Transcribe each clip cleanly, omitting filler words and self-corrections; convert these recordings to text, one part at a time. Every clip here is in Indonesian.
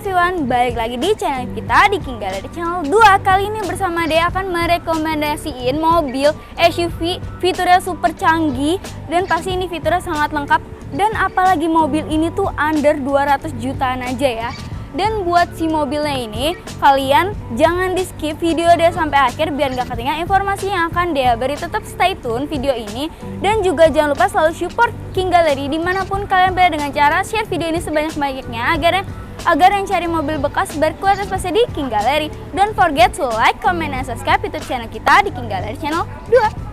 everyone, balik lagi di channel kita di King Gallery Channel 2. Kali ini bersama Dea akan merekomendasiin mobil SUV fiturnya super canggih dan pasti ini fiturnya sangat lengkap. Dan apalagi mobil ini tuh under 200 jutaan aja ya. Dan buat si mobilnya ini, kalian jangan di skip video Dea sampai akhir biar gak ketinggalan informasi yang akan Dea beri. Tetap stay tune video ini. Dan juga jangan lupa selalu support King Gallery dimanapun kalian berada dengan cara share video ini sebanyak-banyaknya agar yang cari mobil bekas berkuat espasinya di King Gallery. Don't forget to like, comment, dan subscribe YouTube channel kita di King Gallery Channel 2.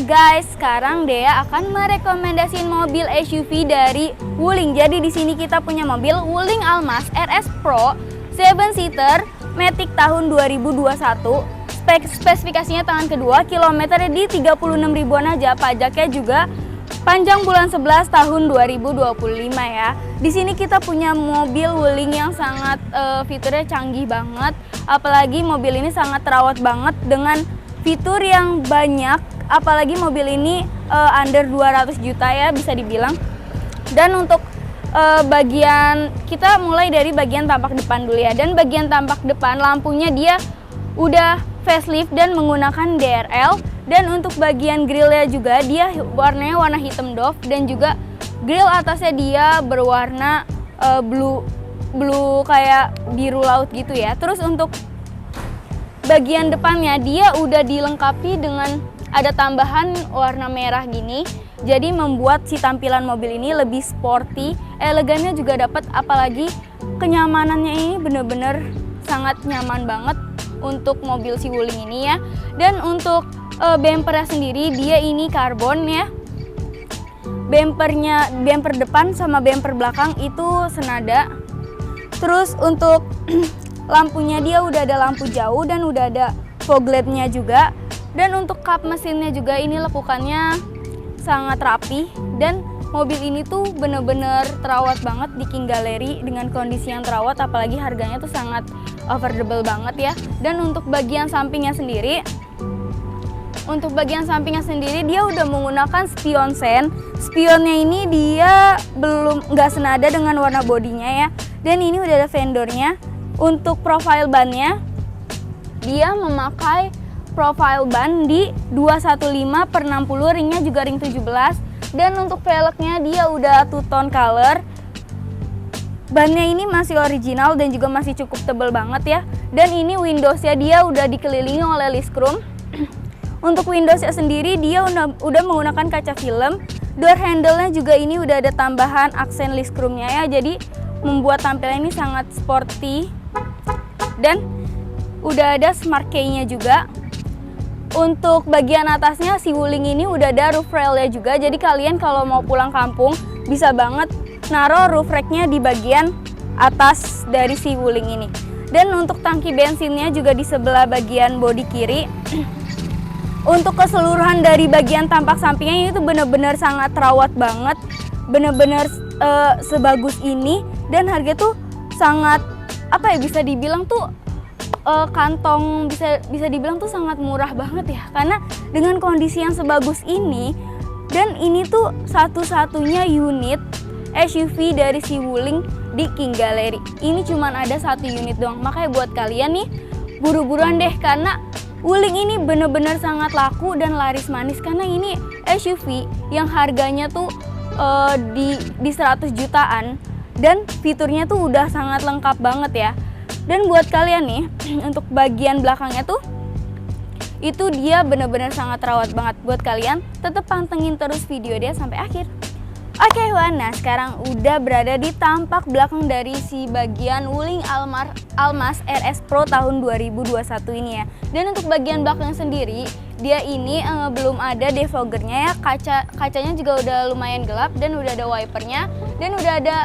Guys, sekarang Dea akan merekomendasiin mobil SUV dari Wuling. Jadi di sini kita punya mobil Wuling Almas RS Pro 7-seater Matic tahun 2021. Spesifikasinya tangan kedua, kilometernya di 36 ribuan aja. Pajaknya juga panjang bulan 11 tahun 2025 ya. Di sini kita punya mobil Wuling yang sangat fiturnya canggih banget. Apalagi mobil ini sangat terawat banget dengan fitur yang banyak. Apalagi mobil ini under 200 juta ya bisa dibilang. Dan untuk bagian, kita mulai dari bagian tampak depan dulu ya. Dan bagian tampak depan lampunya dia udah facelift dan menggunakan DRL. Dan untuk bagian grillnya juga dia warnanya warna hitam doff. Dan juga grill atasnya dia berwarna blue kayak biru laut gitu ya. Terus untuk bagian depannya dia udah dilengkapi dengan ada tambahan warna merah gini, jadi membuat si tampilan mobil ini lebih sporty, elegannya juga dapat, apalagi kenyamanannya ini bener-bener sangat nyaman banget untuk mobil si Wuling ini ya. Dan untuk bumpernya sendiri dia ini karbon ya. Bumper depan sama bumper belakang itu senada. Terus untuk lampunya dia udah ada lampu jauh dan udah ada fog lamp-nya juga. Dan untuk kap mesinnya juga ini lekukannya sangat rapi. Dan mobil ini tuh bener-bener terawat banget di King Gallery dengan kondisi yang terawat, apalagi harganya tuh sangat affordable banget ya. Dan untuk bagian sampingnya sendiri, dia udah menggunakan spion sen. Spionnya ini dia nggak senada dengan warna bodinya ya. Dan ini udah ada fendornya. Untuk profile bannya dia memakai profile ban di 215/60, ringnya juga ring 17. Dan untuk velgnya dia udah two tone color. Bannya ini masih original dan juga masih cukup tebal banget ya. Dan ini windowsnya dia udah dikelilingi oleh list chrome. Untuk windowsnya sendiri dia udah menggunakan kaca film. Door handle-nya juga ini udah ada tambahan aksen list chrome-nya ya. Jadi membuat tampilan ini sangat sporty. Dan udah ada smart key-nya juga. Untuk bagian atasnya si Wuling ini udah ada roof rail-nya juga. Jadi kalian kalau mau pulang kampung bisa banget naruh roof rack-nya di bagian atas dari si Wuling ini. Dan untuk tangki bensinnya juga di sebelah bagian bodi kiri. Untuk keseluruhan dari bagian tampak sampingnya ini tuh bener-bener sangat terawat banget. Bener-bener sebagus ini. Dan harga tuh sangat, bisa dibilang tuh kantong bisa dibilang tuh sangat murah banget ya, karena dengan kondisi yang sebagus ini. Dan ini tuh satu-satunya unit SUV dari si Wuling di King Gallery. Ini cuman ada satu unit doang, makanya buat kalian nih buru-buruan deh, karena Wuling ini bener-bener sangat laku dan laris manis. Karena ini SUV yang harganya tuh di 100 jutaan dan fiturnya tuh udah sangat lengkap banget ya. Dan buat kalian nih, untuk bagian belakangnya tuh, itu dia bener-bener sangat rawat banget. Buat kalian, tetap pantengin terus video dia sampai akhir. Oke Wan, nah sekarang udah berada di tampak belakang dari si bagian Wuling Almas RS Pro tahun 2021 ini ya. Dan untuk bagian belakang sendiri, dia ini belum ada defoggernya ya, kacanya juga udah lumayan gelap, dan udah ada wipernya, dan udah ada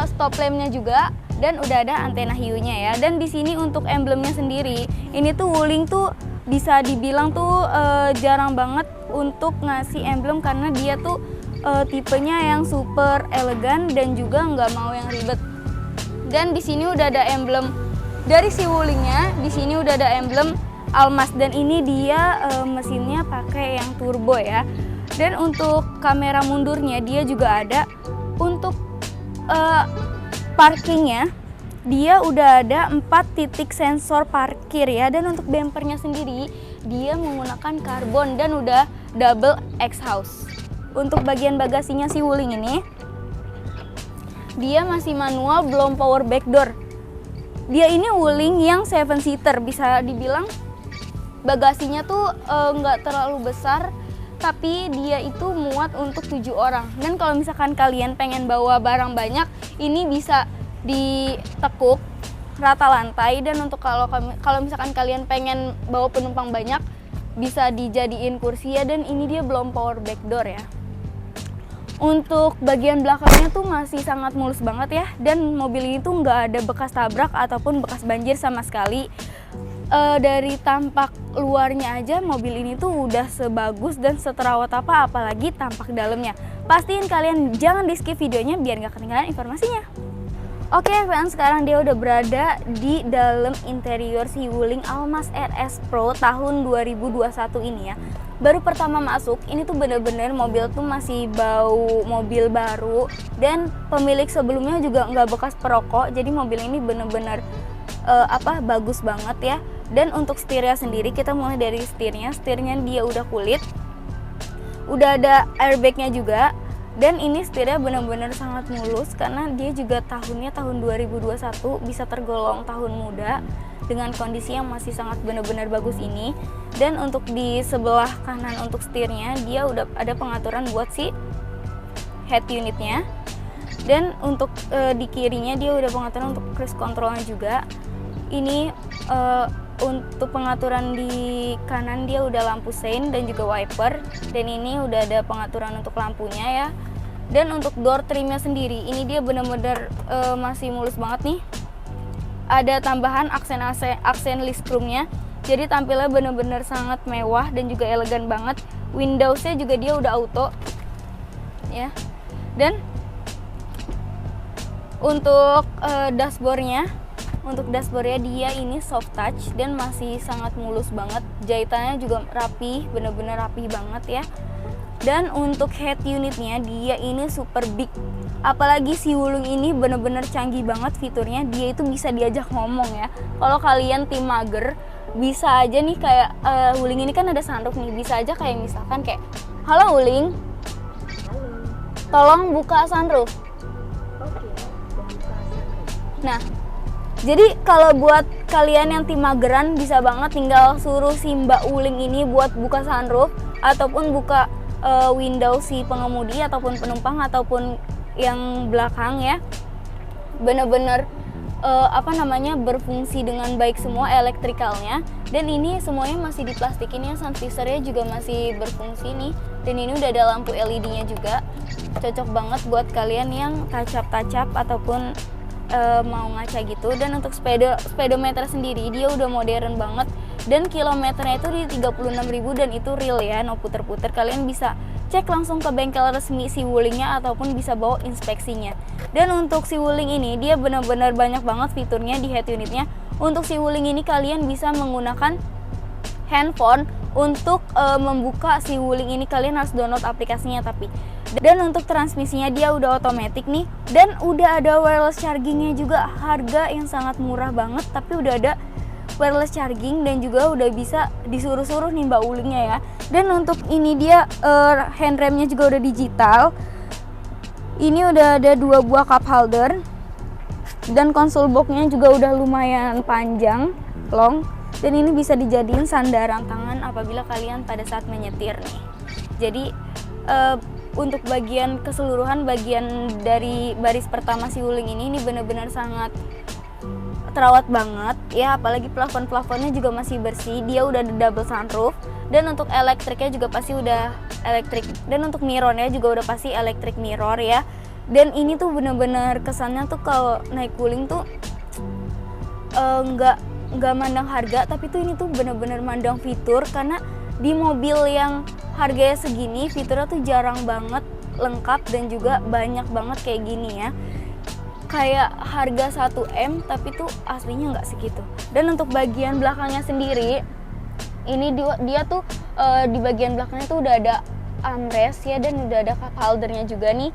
stop lampnya juga, dan udah ada antena hiunya ya. Dan di sini untuk emblemnya sendiri, ini tuh Wuling tuh bisa dibilang tuh jarang banget untuk ngasih emblem, karena dia tuh tipenya yang super elegan dan juga nggak mau yang ribet. Dan di sini udah ada emblem dari si Wulingnya, di sini udah ada emblem Almas, dan ini dia mesinnya pakai yang turbo ya. Dan untuk kamera mundurnya dia juga ada. Untuk parkingnya dia udah ada 4 titik sensor parkir ya. Dan untuk bempernya sendiri dia menggunakan karbon dan udah double exhaust. Untuk bagian bagasinya si Wuling ini, dia masih manual, belum power back door. Dia ini Wuling yang 7 seater, bisa dibilang bagasinya tuh nggak terlalu besar, tapi dia itu muat untuk 7 orang. Dan kalau misalkan kalian pengen bawa barang banyak, ini bisa ditekuk rata lantai. Dan untuk kalau misalkan kalian pengen bawa penumpang banyak, bisa dijadiin kursi ya. Dan ini dia belum power back door ya. Untuk bagian belakangnya tuh masih sangat mulus banget ya, dan mobil ini tuh nggak ada bekas tabrak ataupun bekas banjir sama sekali. Dari tampak luarnya aja mobil ini tuh udah sebagus dan seterawat apa, apalagi tampak dalamnya. Pastiin kalian jangan di skip videonya biar nggak ketinggalan informasinya. Oke fans, sekarang dia udah berada di dalam interior si Wuling Almas RS Pro tahun 2021 ini ya. Baru pertama masuk, ini tuh bener-bener mobil tuh masih bau mobil baru, dan pemilik sebelumnya juga nggak bekas perokok, jadi mobil ini bener-bener bagus banget ya. Dan untuk setirnya sendiri, kita mulai dari setirnya dia udah kulit, udah ada airbagnya juga, dan ini setirnya bener-bener sangat mulus karena dia juga tahun 2021, bisa tergolong tahun muda dengan kondisi yang masih sangat benar-benar bagus ini. Dan untuk di sebelah kanan untuk setirnya dia udah ada pengaturan buat si head unitnya, dan untuk di kirinya dia udah pengaturan untuk cruise controlnya juga. Ini untuk pengaturan di kanan dia udah lampu sein dan juga wiper, dan ini udah ada pengaturan untuk lampunya ya. Dan untuk door trimnya sendiri, ini dia benar-benar masih mulus banget nih. Ada tambahan aksen list chrome-nya, jadi tampilnya bener-bener sangat mewah dan juga elegan banget. Windows-nya juga dia udah auto ya. Dan untuk dashboard-nya dia ini soft touch dan masih sangat mulus banget. Jahitannya juga rapi, bener-bener rapi banget ya. Dan untuk head unitnya dia ini super big, apalagi si Wuling ini bener-bener canggih banget fiturnya. Dia itu bisa diajak ngomong ya. Kalau kalian tim mager, bisa aja nih kayak Wuling ini kan ada sunroof nih, bisa aja kayak misalkan kayak, halo Wuling, tolong buka sunroof. Nah, jadi kalau buat kalian yang tim mageran, bisa banget tinggal suruh si Mbak Wuling ini buat buka sunroof ataupun buka window si pengemudi ataupun penumpang ataupun yang belakang ya. Bener-bener berfungsi dengan baik semua elektrikalnya. Dan ini semuanya masih diplastikin ya, sun visornya juga masih berfungsi nih. Dan ini udah ada lampu LED-nya juga, cocok banget buat kalian yang touch-up ataupun mau ngaca gitu. Dan untuk speedometer sendiri dia udah modern banget, dan kilometernya itu di 36.000, dan itu real ya, no puter-puter. Kalian bisa cek langsung ke bengkel resmi si Wulingnya ataupun bisa bawa inspeksinya. Dan untuk si Wuling ini dia benar-benar banyak banget fiturnya di head unitnya. Untuk si Wuling ini kalian bisa menggunakan handphone untuk membuka si Wuling ini. Kalian harus download aplikasinya tapi. Dan untuk transmisinya dia udah otomatis nih, dan udah ada wireless chargingnya juga. Harga yang sangat murah banget, tapi udah ada wireless charging dan juga udah bisa disuruh-suruh nih Mbak Wulingnya ya. Dan untuk ini dia handremnya juga udah digital. Ini udah ada 2 buah cup holder, dan konsol boxnya juga udah lumayan panjang, long, dan ini bisa dijadiin sandaran tangan apabila kalian pada saat menyetir nih. Jadi untuk bagian keseluruhan, bagian dari baris pertama si Wuling ini benar-benar sangat terawat banget ya, apalagi plafon-plafonnya juga masih bersih. Dia udah ada double sunroof, Dan untuk elektriknya juga pasti udah elektrik. Dan untuk mirrornya juga udah pasti electric mirror ya. Dan ini tuh bener-bener kesannya tuh kalau naik Wuling tuh nggak mandang harga, tapi tuh ini tuh bener-bener mandang fitur, karena di mobil yang harganya segini fiturnya tuh jarang banget lengkap dan juga banyak banget kayak gini ya. Kayak harga 1M tapi tuh aslinya nggak segitu. Dan untuk bagian belakangnya sendiri, ini dia tuh di bagian belakangnya tuh udah ada armrest ya, dan udah ada cup holdernya juga nih.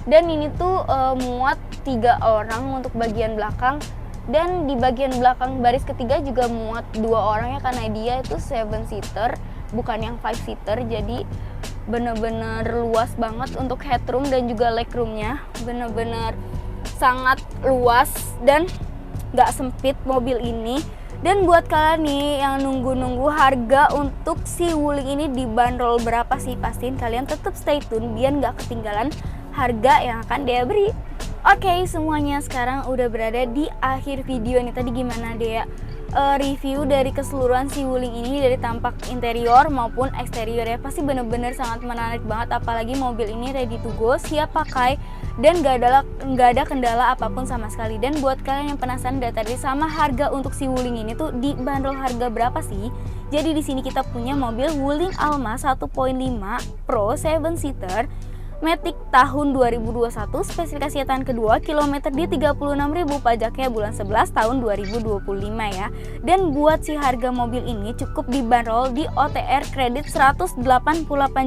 Dan ini tuh muat 3 orang untuk bagian belakang. Dan di bagian belakang baris ketiga juga muat 2 orang ya, karena dia itu 7-seater bukan yang 5-seater. Jadi bener-bener luas banget untuk headroom dan juga legroomnya, bener-bener sangat luas dan gak sempit mobil ini. Dan buat kalian nih yang nunggu-nunggu harga untuk si Wuling ini dibanderol berapa sih, pastiin kalian tetap stay tune biar gak ketinggalan harga yang akan dia beri. Oke, semuanya sekarang udah berada di akhir video ini. Tadi gimana Dea review dari keseluruhan si Wuling ini, dari tampak interior maupun eksterior ya, pasti bener-bener sangat menarik banget. Apalagi mobil ini ready to go, siap pakai, dan gak ada kendala apapun sama sekali. Dan buat kalian yang penasaran dari tadi sama harga untuk si Wuling ini tuh dibanderol harga berapa sih? Jadi di sini kita punya mobil Wuling Alma 1.5 Pro 7-seater Matic tahun 2021, spesifikasi tahun kedua, kilometer di 36.000, pajaknya bulan 11 tahun 2025 ya. Dan buat si harga mobil ini cukup dibanderol di OTR kredit 188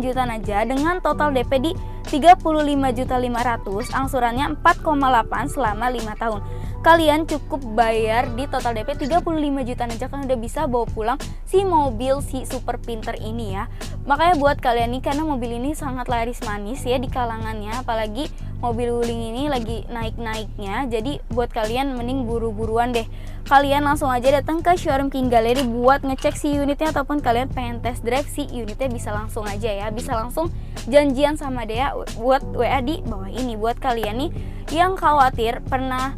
jutaan aja, dengan total DP di 35.500.000, angsurannya 4,8 selama 5 tahun. Kalian cukup bayar di total DP 35 jutaan aja kan udah bisa bawa pulang si mobil si super pinter ini ya. Makanya buat kalian nih, karena mobil ini sangat laris manis ya di kalangannya, apalagi mobil Wuling ini lagi naik-naiknya. Jadi buat kalian mending buru-buruan deh. Kalian langsung aja datang ke showroom King Gallery buat ngecek si unitnya, ataupun kalian pengen test drive si unitnya bisa langsung aja ya. Bisa langsung janjian sama Dea buat WA di bawah ini. Buat kalian nih yang khawatir pernah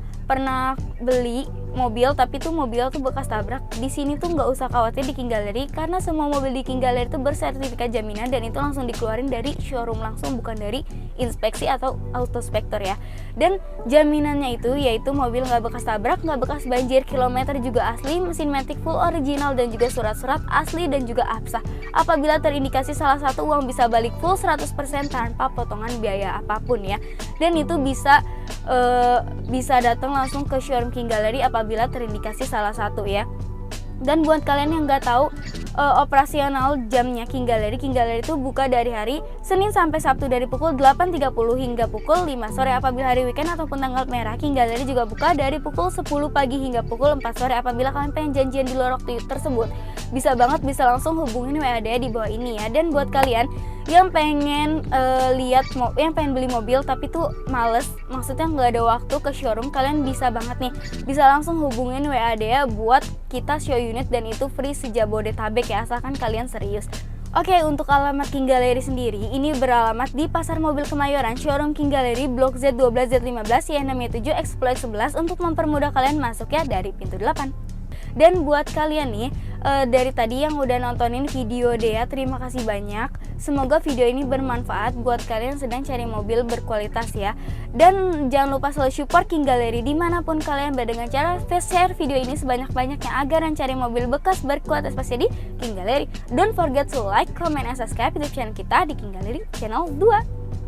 beli mobil tapi tuh mobil tuh bekas tabrak, di sini tuh nggak usah khawatir di King Gallery, karena semua mobil di King Gallery itu bersertifikat jaminan dan itu langsung dikeluarin dari showroom langsung, bukan dari inspeksi atau autospektor ya. Dan jaminannya itu yaitu mobil nggak bekas tabrak, nggak bekas banjir, kilometer juga asli, mesin matic full original, dan juga surat-surat asli dan juga absah. Apabila terindikasi salah satu, uang bisa balik full 100% tanpa potongan biaya apapun ya. Dan itu bisa datang langsung ke showroom King Gallery apabila terindikasi salah satu ya. Dan buat kalian yang nggak tahu operasional jamnya King Gallery itu buka dari hari Senin sampai Sabtu dari pukul 8.30 hingga pukul 5 sore. Apabila hari weekend ataupun tanggal merah, King Gallery juga buka dari pukul 10 pagi hingga pukul 4 sore. Apabila kalian pengen janjian di luar waktu tersebut, bisa langsung hubungin WA di bawah ini ya. Dan buat kalian yang pengen yang pengen beli mobil tapi tuh males, maksudnya nggak ada waktu ke showroom, kalian bisa banget nih, bisa langsung hubungin WA buat kita show unit, dan itu free sejabodetabek ya, asalkan kalian serius. Oke, untuk alamat King Gallery sendiri, ini beralamat di Pasar Mobil Kemayoran, showroom King Gallery, Blok Z12 Z15 Y67 Exploit 11 untuk mempermudah kalian masuk ya dari pintu 8. Dan buat kalian nih dari tadi yang udah nontonin video Dea, terima kasih banyak. Semoga video ini bermanfaat buat kalian sedang cari mobil berkualitas ya. Dan jangan lupa selalu support King Gallery dimanapun kalian berada, dengan cara share video ini sebanyak-banyaknya agar mencari mobil bekas berkualitas pasti di King Gallery. Don't forget to like, comment, and subscribe YouTube channel kita di King Gallery channel 2.